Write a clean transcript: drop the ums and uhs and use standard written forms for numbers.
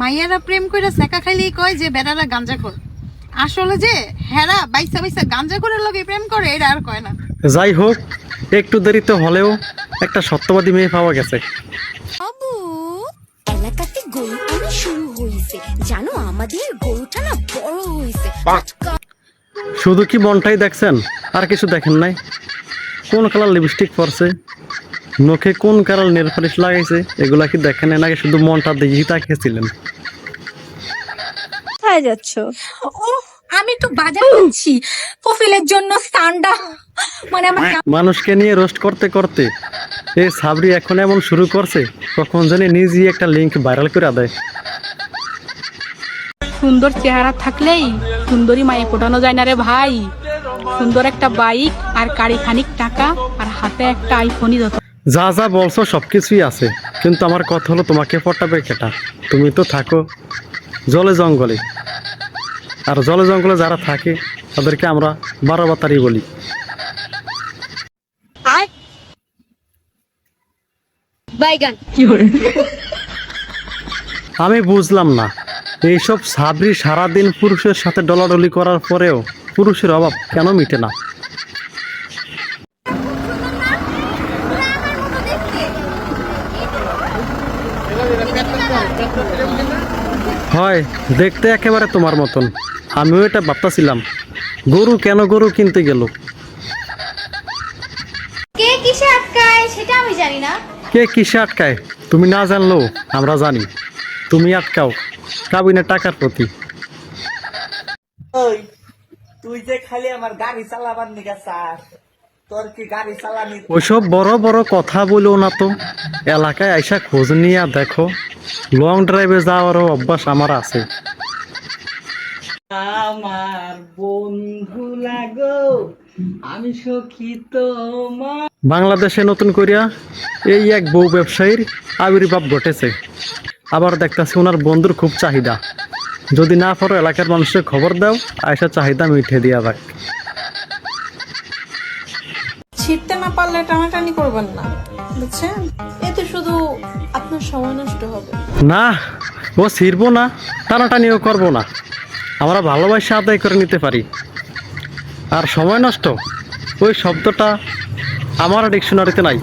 মাইয়ারা প্রেম কইরা সেকা খাইলেই কয় যে বেড়ারা গাঞ্জাখোর। আসলে যে হেরা বাইসা বাইসা গাঞ্জাখোরের লগে প্রেম করে এটা আর কয় না। যাই হোক, একটু দেরিতে হলেও একটা সত্যবাদী মেয়ে পাওয়া গেছে। বাবু, এলাকাতে গরু আনা শুরু হয়েছে, জানো আমাদের গরুটা না বড় হয়েছে। শুধু কি মনটাই দেখছেন, আর কিছু দেখেন নাই? কোন কালার লিপস্টিক পরছে, নখে কোন কালার নেল পালিশ লাগাইছে, এগুলা কি দেখেন নাই নাকি শুধু মনটা দেখেই তাকিয়েছিলেন? কোথায় যাচ্ছ? ও আমি একটু বাজার করছি কফিলের জন্য সান্ডা, মানে আমার মানুষকে নিয়ে রোস্ট করতে করতে এই সাবরি এখন এমন শুরু করছে, কখন জানি নিজেই একটা লিংক ভাইরাল করে দেয়। সুন্দর চেহারা থাকলেই সুন্দরী মায়ে পটানো যায় না রে ভাই। সুন্দর একটা বাইক আর কারি খানিক টাকা আর হাতে একটা আইফোনই যত। যা যা বলছো সবকিছুই আছে, কিন্তু আমার কথা হলো তোমাকে পটাবে কেটা? তুমি তো থাকো জলে জঙ্গলে, আর জলে জঙ্গলে যারা থাকে তাদেরকে আমরা বারোবাতারি বলি। বাইগান আমি বুঝলাম না, এইসব সাবরি সারাদিন পুরুষের সাথে ডলাডলি করার পরেও পুরুষের অভাব কেন মিটে না? হয় দেখতে একেবারে তোমার মতন। আমিও এটা ভাবতেছিলাম, গরু কেন গরু কিনতে গেল। কে কিসে আটকায় সেটা আমি জানি না। কে কিসে আটকায় তুমি না জানলেও আমরা জানি। তুমি আটকাও কাবিনের টাকার প্রতি। ওই তুই যে খালি আমার গাড়ি চালাবার নিকা চাস, তোর কি গাড়ি চালানি? ওইসব বড় বড় কথা বলো না তো, এলাকায় আইসা খোঁজ নিয়ে দেখো। লং ড্রাইভে যাওয়ারও অভ্যাস আমার আছে। আমার বন্ধু লাগো, আমি সখী তোমার। বাংলাদেশে নতুন করিয়া এই এক বউ ব্যবসায়ীর আবির্ভাব ঘটেছে। আবার দেখতেছি ওনার বন্ধুর খুব চাহিদা। যদি না পারো এলাকার মানুষের খবর দাও, আয়সা চাহিদা মিঠে দিয়া যাক। ছিটতে না পারলে টানাটানি করবেন না, বুঝছেন? এতে শুধু আপনার সময় নষ্ট হবে। না, ও ছিড়বো না, টানাটানিও করবো না। আমরা ভালোবাসা আদায় করে নিতে পারি। আর সময় নষ্ট ওই শব্দটা আমার ডিকশনারিতে নাই।